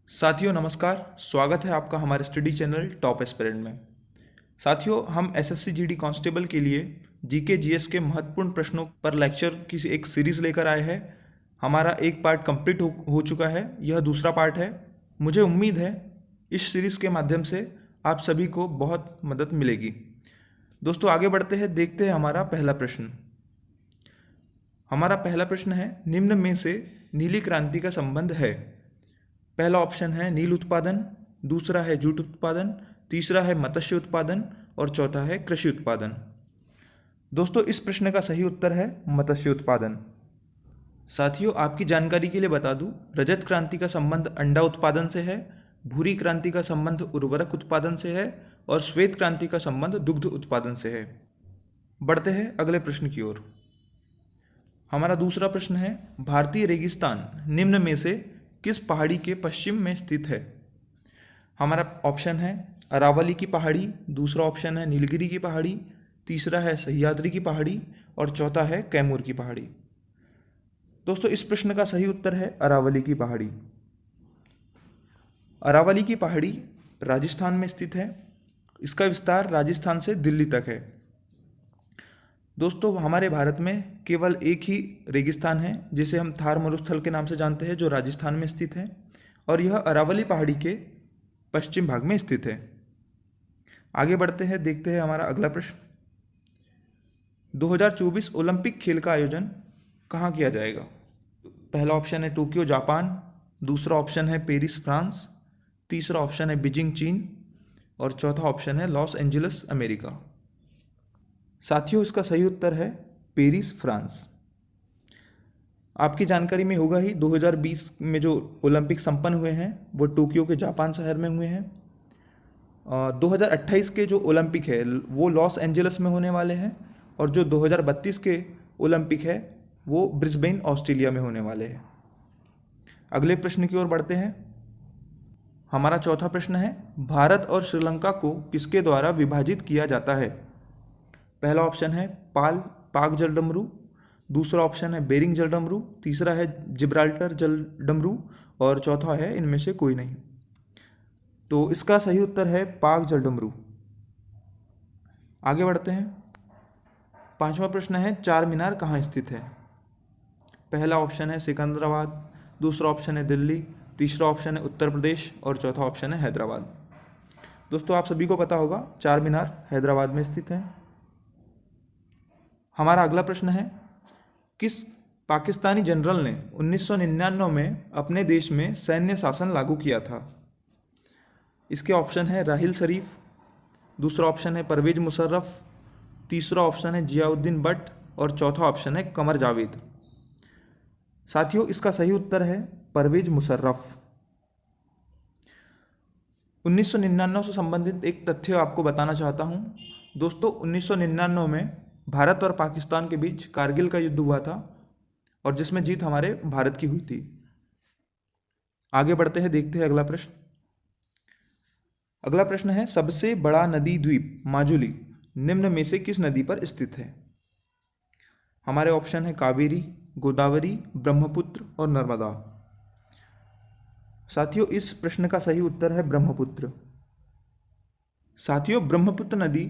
साथियों नमस्कार। स्वागत है आपका हमारे स्टडी चैनल टॉप एस्पिरेंट में। साथियों, हम एसएससी जीडी कांस्टेबल के लिए जीके जीएस के महत्वपूर्ण प्रश्नों पर लेक्चर की एक सीरीज लेकर आए हैं। हमारा एक पार्ट कंप्लीट हो चुका है, यह दूसरा पार्ट है। मुझे उम्मीद है इस सीरीज के माध्यम से आप सभी को बहुत मदद मिलेगी। दोस्तों आगे बढ़ते हैं, देखते हैं हमारा पहला प्रश्न। हमारा पहला प्रश्न है, निम्न में से नीली क्रांति का संबंध है। पहला ऑप्शन है नील उत्पादन, दूसरा है जूट उत्पादन, तीसरा है मत्स्य उत्पादन और चौथा है कृषि उत्पादन। दोस्तों इस प्रश्न का सही उत्तर है मत्स्य उत्पादन। साथियों आपकी जानकारी के लिए बता दूं, रजत क्रांति का संबंध अंडा उत्पादन से है, भूरी क्रांति का संबंध उर्वरक उत्पादन से है और श्वेत क्रांति का संबंध दुग्ध उत्पादन से है। बढ़ते हैं अगले प्रश्न की ओर। हमारा दूसरा प्रश्न है, भारतीय रेगिस्तान निम्न में से किस पहाड़ी के पश्चिम में स्थित है। हमारा ऑप्शन है अरावली की पहाड़ी, दूसरा ऑप्शन है नीलगिरी की पहाड़ी, तीसरा है सह्याद्री की पहाड़ी और चौथा है कैमूर की पहाड़ी। दोस्तों इस प्रश्न का सही उत्तर है अरावली की पहाड़ी। अरावली की पहाड़ी राजस्थान में स्थित है। इसका विस्तार राजस्थान से दिल्ली तक है। दोस्तों हमारे भारत में केवल एक ही रेगिस्तान है जिसे हम थार मरुस्थल के नाम से जानते हैं, जो राजस्थान में स्थित है और यह अरावली पहाड़ी के पश्चिम भाग में स्थित है। आगे बढ़ते हैं, देखते हैं हमारा अगला प्रश्न। 2024 ओलंपिक खेल का आयोजन कहाँ किया जाएगा। पहला ऑप्शन है टोक्यो जापान, दूसरा ऑप्शन है पेरिस फ्रांस, तीसरा ऑप्शन है बीजिंग चीन और चौथा ऑप्शन है लॉस एंजलिस अमेरिका। साथियों इसका सही उत्तर है पेरिस फ्रांस। आपकी जानकारी में होगा ही 2020 में जो ओलंपिक संपन्न हुए हैं वो टोक्यो के जापान शहर में हुए हैं। 2028 के जो ओलंपिक है वो लॉस एंजलिस में होने वाले हैं और जो 2032 के ओलंपिक है वो ब्रिस्बेन ऑस्ट्रेलिया में होने वाले हैं। अगले प्रश्न की ओर बढ़ते हैं। हमारा चौथा प्रश्न है, भारत और श्रीलंका को किसके द्वारा विभाजित किया जाता है। पहला ऑप्शन है पाक जलडमरू, दूसरा ऑप्शन है बेरिंग जलडमरू, तीसरा है जिब्राल्टर जलडमरू और चौथा है इनमें से कोई नहीं। तो इसका सही उत्तर है पाक जलडमरू। आगे बढ़ते हैं। पांचवा प्रश्न है, चार मीनार कहाँ स्थित है। पहला ऑप्शन है सिकंदराबाद, दूसरा ऑप्शन है दिल्ली, तीसरा ऑप्शन है उत्तर प्रदेश और चौथा ऑप्शन है हैदराबाद। दोस्तों आप सभी को पता होगा चार मीनार हैदराबाद में स्थित है। हमारा अगला प्रश्न है, किस पाकिस्तानी जनरल ने 1999 में अपने देश में सैन्य शासन लागू किया था। इसके ऑप्शन है राहिल शरीफ, दूसरा ऑप्शन है परवेज मुशर्रफ, तीसरा ऑप्शन है जियाउद्दीन भट्ट और चौथा ऑप्शन है कमर जावेद। साथियों इसका सही उत्तर है परवेज मुशर्रफ। 1999 से संबंधित एक तथ्य आपको बताना चाहता हूं। दोस्तों 1999 में भारत और पाकिस्तान के बीच कारगिल का युद्ध हुआ था और जिसमें जीत हमारे भारत की हुई थी। आगे बढ़ते हैं, देखते हैं अगला प्रश्न। अगला प्रश्न है, सबसे बड़ा नदी द्वीप माजुली निम्न में से किस नदी पर स्थित है। हमारे ऑप्शन है कावेरी, गोदावरी, ब्रह्मपुत्र और नर्मदा। साथियों इस प्रश्न का सही उत्तर है ब्रह्मपुत्र। साथियों ब्रह्मपुत्र नदी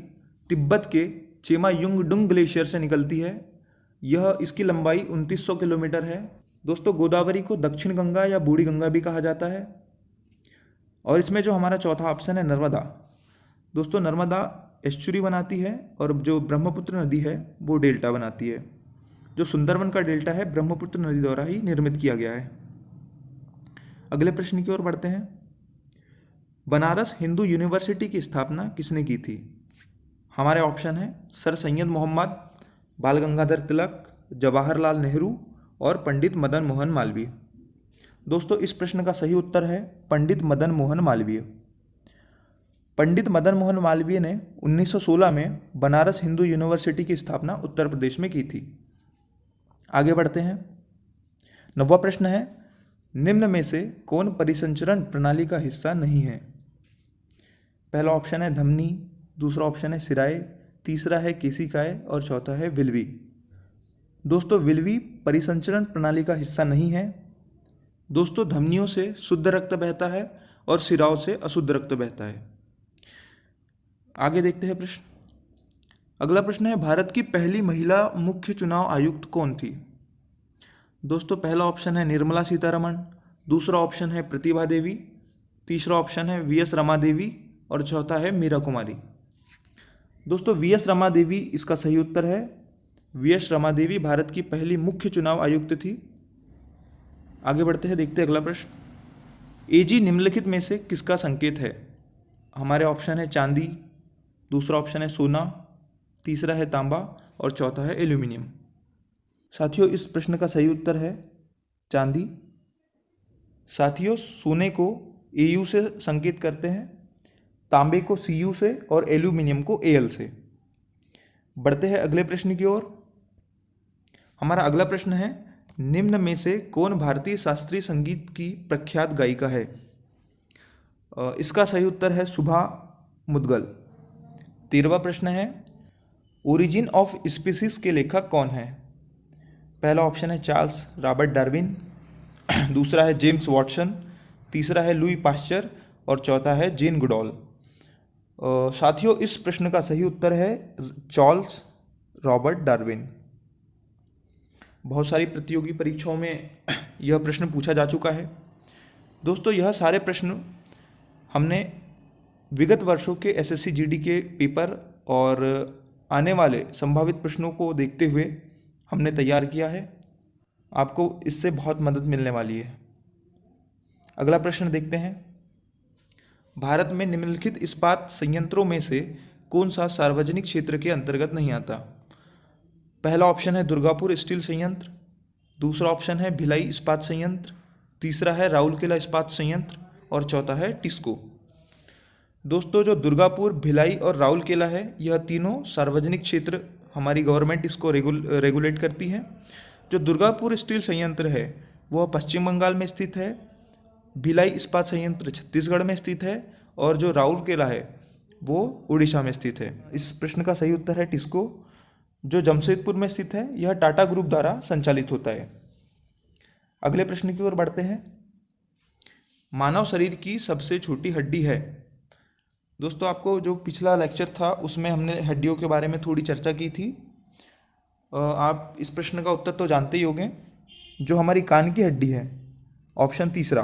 तिब्बत के चेमायुंगडुंग ग्लेशियर से निकलती है। यह इसकी लंबाई 2900 किलोमीटर है। दोस्तों गोदावरी को दक्षिण गंगा या बूढ़ी गंगा भी कहा जाता है। और इसमें जो हमारा चौथा ऑप्शन है नर्मदा, दोस्तों नर्मदा एस्चुरी बनाती है और जो ब्रह्मपुत्र नदी है वो डेल्टा बनाती है। जो सुंदरवन का डेल्टा है ब्रह्मपुत्र नदी द्वारा ही निर्मित किया गया है। अगले प्रश्न की ओर बढ़ते हैं। बनारस हिंदू यूनिवर्सिटी की स्थापना किसने की थी। हमारे ऑप्शन है सर सैयद मोहम्मद, बाल गंगाधर तिलक, जवाहरलाल नेहरू और पंडित मदन मोहन मालवीय। दोस्तों इस प्रश्न का सही उत्तर है पंडित मदन मोहन मालवीय। पंडित मदन मोहन मालवीय ने 1916 में बनारस हिंदू यूनिवर्सिटी की स्थापना उत्तर प्रदेश में की थी। आगे बढ़ते हैं। नौवां प्रश्न है, निम्न में से कौन परिसंचरण प्रणाली का हिस्सा नहीं है। पहला ऑप्शन है धमनी, दूसरा ऑप्शन है सिराए, तीसरा है केशिकाय और चौथा है विल्वी। दोस्तों विल्वी परिसंचरण प्रणाली का हिस्सा नहीं है। दोस्तों धमनियों से शुद्ध रक्त बहता है और सिराओं से अशुद्ध रक्त बहता है। आगे देखते हैं प्रश्न। अगला प्रश्न है, भारत की पहली महिला मुख्य चुनाव आयुक्त कौन थी? दोस्तों पहला ऑप्शन है निर्मला सीतारमण, दूसरा ऑप्शन है प्रतिभा देवी, तीसरा ऑप्शन है वीएस रमा देवी और चौथा है मीरा कुमारी। दोस्तों वीएस रमा देवी इसका सही उत्तर है। वीएस रमा देवी भारत की पहली मुख्य चुनाव आयुक्त थी। आगे बढ़ते हैं, देखते हैं अगला प्रश्न। एजी निम्नलिखित में से किसका संकेत है? हमारे ऑप्शन है चांदी, दूसरा ऑप्शन है सोना, तीसरा है तांबा और चौथा है एल्यूमिनियम। साथियों इस प्रश्न का सही उत्तर है चांदी। साथियों सोने को एयू से संकेत करते हैं, तांबे को सीयू से और एल्यूमिनियम को एल से। बढ़ते हैं अगले प्रश्न की ओर। हमारा अगला प्रश्न है, निम्न में से कौन भारतीय शास्त्रीय संगीत की प्रख्यात गायिका है? इसका सही उत्तर है सुभा मुद्गल। 13वां प्रश्न है, ओरिजिन ऑफ स्पीसीज के लेखक कौन है? पहला ऑप्शन है चार्ल्स रॉबर्ट डार्विन, दूसरा है जेम्स वॉटसन, तीसरा है लुई पाश्चर और चौथा है जेन गुडॉल। साथियों इस प्रश्न का सही उत्तर है चार्ल्स रॉबर्ट डार्विन। बहुत सारी प्रतियोगी परीक्षाओं में यह प्रश्न पूछा जा चुका है। दोस्तों यह सारे प्रश्न हमने विगत वर्षों के एसएससी जीडी के पेपर और आने वाले संभावित प्रश्नों को देखते हुए हमने तैयार किया है। आपको इससे बहुत मदद मिलने वाली है। अगला प्रश्न देखते हैं। भारत में निम्नलिखित इस्पात संयंत्रों में से कौन सा सार्वजनिक क्षेत्र के अंतर्गत नहीं आता? पहला ऑप्शन है दुर्गापुर स्टील संयंत्र, दूसरा ऑप्शन है भिलाई इस्पात संयंत्र, तीसरा है राउरकेला इस्पात संयंत्र और चौथा है टिस्को। दोस्तों जो दुर्गापुर, भिलाई और राउरकेला है यह तीनों सार्वजनिक क्षेत्र हमारी गवर्नमेंट इसको रेगुलेट करती है। जो दुर्गापुर स्टील संयंत्र है वह पश्चिम बंगाल में स्थित है, भिलाई इस्पात संयंत्र छत्तीसगढ़ में स्थित है और जो राउरकेला है वो उड़ीसा में स्थित है। इस प्रश्न का सही उत्तर है टिस्को, जो जमशेदपुर में स्थित है। यह टाटा ग्रुप द्वारा संचालित होता है। अगले प्रश्न की ओर बढ़ते हैं। मानव शरीर की सबसे छोटी हड्डी है? दोस्तों आपको जो पिछला लेक्चर था उसमें हमने हड्डियों के बारे में थोड़ी चर्चा की थी। आप इस प्रश्न का उत्तर तो जानते ही होंगे। जो हमारी कान की हड्डी है, ऑप्शन तीसरा,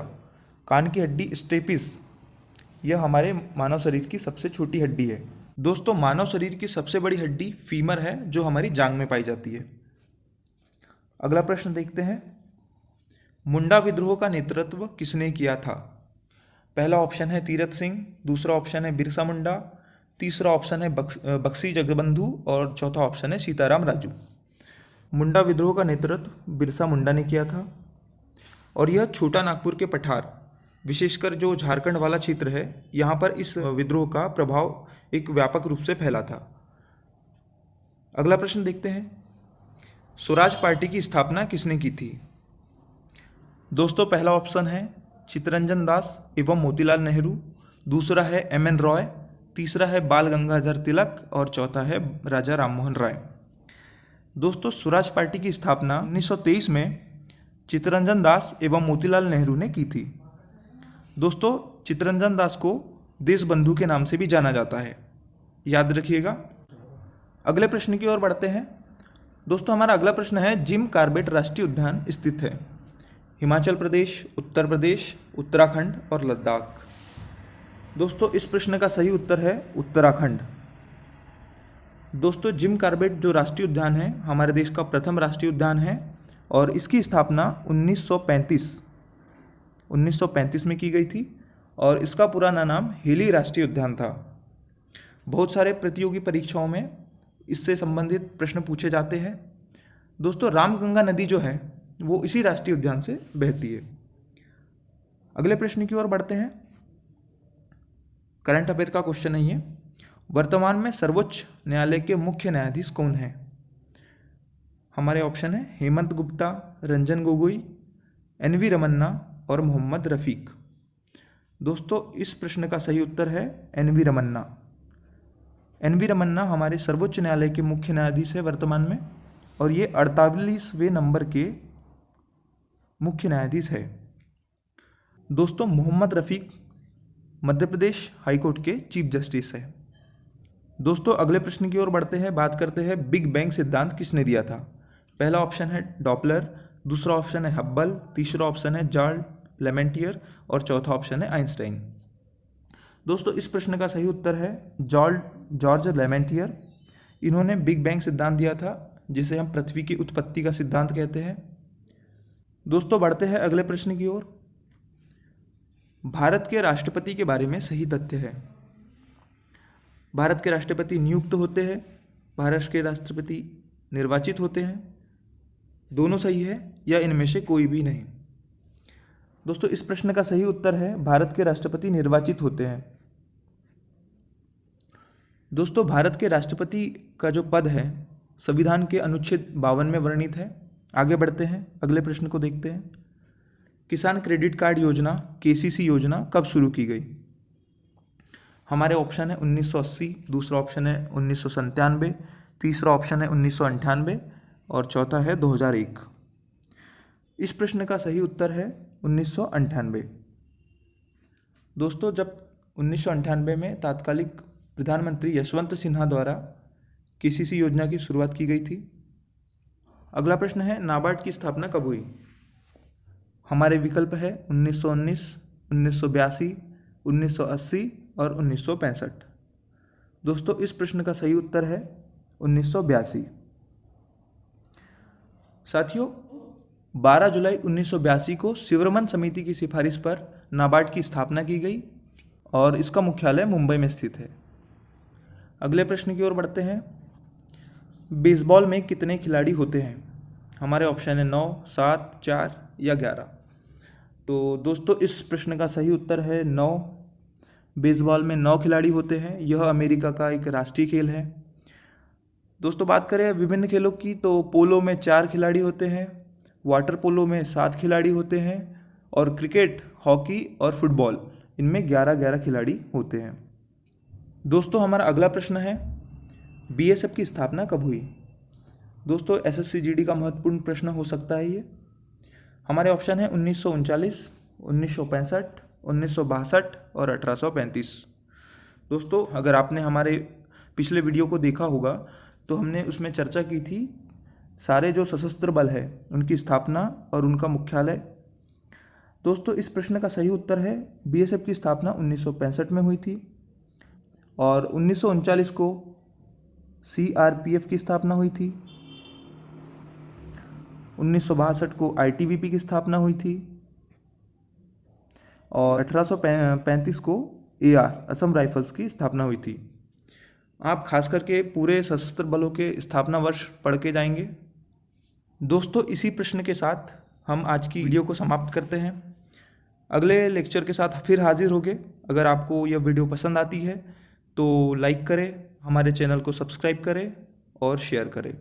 कान की हड्डी स्टेपिस, यह हमारे मानव शरीर की सबसे छोटी हड्डी है। दोस्तों मानव शरीर की सबसे बड़ी हड्डी फीमर है जो हमारी जांघ में पाई जाती है। अगला प्रश्न देखते हैं। मुंडा विद्रोह का नेतृत्व किसने किया था? पहला ऑप्शन है तीरथ सिंह, दूसरा ऑप्शन है बिरसा मुंडा, तीसरा ऑप्शन है बक्सी जगबंधु और चौथा ऑप्शन है सीताराम राजू। मुंडा विद्रोह का नेतृत्व बिरसा मुंडा ने किया था और यह छोटा नागपुर के पठार, विशेषकर जो झारखंड वाला क्षेत्र है यहाँ पर इस विद्रोह का प्रभाव एक व्यापक रूप से फैला था। अगला प्रश्न देखते हैं। स्वराज पार्टी की स्थापना किसने की थी? दोस्तों पहला ऑप्शन है चित्तरंजन दास एवं मोतीलाल नेहरू, दूसरा है एम.एन. रॉय, तीसरा है बाल गंगाधर तिलक और चौथा है राजा राममोहन राय। दोस्तों स्वराज पार्टी की स्थापना 1923 में चित्तरंजन दास एवं मोतीलाल नेहरू ने की थी। दोस्तों चित्तरंजन दास को देश बंधु के नाम से भी जाना जाता है, याद रखिएगा। अगले प्रश्न की ओर बढ़ते हैं। दोस्तों हमारा अगला प्रश्न है, जिम कॉर्बेट राष्ट्रीय उद्यान स्थित है? हिमाचल प्रदेश, उत्तर प्रदेश, उत्तराखंड और लद्दाख। दोस्तों इस प्रश्न का सही उत्तर है उत्तराखंड। दोस्तों जिम कॉर्बेट जो राष्ट्रीय उद्यान है हमारे देश का प्रथम राष्ट्रीय उद्यान है और इसकी स्थापना 1935 में की गई थी और इसका पुराना नाम हेली राष्ट्रीय उद्यान था। बहुत सारे प्रतियोगी परीक्षाओं में इससे संबंधित प्रश्न पूछे जाते हैं। दोस्तों रामगंगा नदी जो है वो इसी राष्ट्रीय उद्यान से बहती है। अगले प्रश्न की ओर बढ़ते हैं। करंट अफेयर का क्वेश्चन है ये। वर्तमान में सर्वोच्च न्यायालय के मुख्य न्यायाधीश कौन है? हमारे ऑप्शन है हेमंत गुप्ता, रंजन गोगोई, एन.वी. रमन्ना और मोहम्मद रफीक। दोस्तों इस प्रश्न का सही उत्तर है एन.वी. रमन्ना। एन.वी. रमन्ना हमारे सर्वोच्च न्यायालय के मुख्य न्यायाधीश है वर्तमान में और ये 48वें नंबर के मुख्य न्यायाधीश है। दोस्तों मोहम्मद रफ़ीक मध्य प्रदेश हाईकोर्ट के चीफ जस्टिस है। दोस्तों अगले प्रश्न की ओर बढ़ते हैं, बात करते हैं बिग बैंग सिद्धांत किसने दिया था। पहला ऑप्शन है डॉपलर, दूसरा ऑप्शन है हब्बल, तीसरा ऑप्शन है जॉर्ज लेमेंटियर और चौथा ऑप्शन है आइंस्टाइन। दोस्तों इस प्रश्न का सही उत्तर है जॉर्ज लेमेंटियर। इन्होंने बिग बैंग सिद्धांत दिया था, जिसे हम पृथ्वी की उत्पत्ति का सिद्धांत कहते हैं। दोस्तों बढ़ते हैं अगले प्रश्न की ओर। भारत के राष्ट्रपति के बारे में सही तथ्य है। भारत के राष्ट्रपति नियुक्त होते हैं, भारत के राष्ट्रपति निर्वाचित होते हैं, दोनों सही है या इनमें से कोई भी नहीं। दोस्तों इस प्रश्न का सही उत्तर है भारत के राष्ट्रपति निर्वाचित होते हैं। दोस्तों भारत के राष्ट्रपति का जो पद है संविधान के अनुच्छेद 52 में वर्णित है। आगे बढ़ते हैं, अगले प्रश्न को देखते हैं। किसान क्रेडिट कार्ड योजना केसीसी योजना कब शुरू की गई। हमारे ऑप्शन है 1980, दूसरा ऑप्शन है 1997, तीसरा ऑप्शन है 1998 और चौथा है 2001। इस प्रश्न का सही उत्तर है 1998। दोस्तों जब 1998 में तत्कालिक प्रधानमंत्री यशवंत सिन्हा द्वारा केसीसी योजना की शुरुआत की गई थी। अगला प्रश्न है नाबार्ड की स्थापना कब हुई। हमारे विकल्प है 1919, 1982, 1980 और 1965। दोस्तों इस प्रश्न का सही उत्तर है 1982। साथियों 12 जुलाई 1982 को शिवरमन समिति की सिफारिश पर नाबार्ड की स्थापना की गई और इसका मुख्यालय मुंबई में स्थित है। अगले प्रश्न की ओर बढ़ते हैं। बेसबॉल में कितने खिलाड़ी होते हैं। हमारे ऑप्शन है 9, 7, 4 या 11। तो दोस्तों इस प्रश्न का सही उत्तर है 9। बेसबॉल में 9 खिलाड़ी होते हैं। यह अमेरिका का एक राष्ट्रीय खेल है। दोस्तों बात करें विभिन्न खेलों की तो पोलो में 4 खिलाड़ी होते हैं, वाटर पोलो में 7 खिलाड़ी होते हैं और क्रिकेट, हॉकी और फुटबॉल इनमें 11-11 खिलाड़ी होते हैं। दोस्तों हमारा अगला प्रश्न है बीएसएफ की स्थापना कब हुई। दोस्तों एसएससी जीडी का महत्वपूर्ण प्रश्न हो सकता है ये। हमारे ऑप्शन है 1939, 1965, 1962 और 1835। दोस्तों अगर आपने हमारे पिछले वीडियो को देखा होगा तो हमने उसमें चर्चा की थी सारे जो सशस्त्र बल है उनकी स्थापना और उनका मुख्यालय। दोस्तों इस प्रश्न का सही उत्तर है बीएसएफ की स्थापना 1965 में हुई थी और 1939 को सीआरपीएफ की स्थापना हुई थी। 1962 को आईटीबीपी की स्थापना हुई थी और 1835 को एआर असम राइफल्स की स्थापना हुई थी। आप खास करके पूरे सशस्त्र बलों के स्थापना वर्ष पढ़ के जाएंगे। दोस्तों इसी प्रश्न के साथ हम आज की वीडियो को समाप्त करते हैं। अगले लेक्चर के साथ फिर हाजिर होंगे। अगर आपको यह वीडियो पसंद आती है तो लाइक करें, हमारे चैनल को सब्सक्राइब करें और शेयर करें।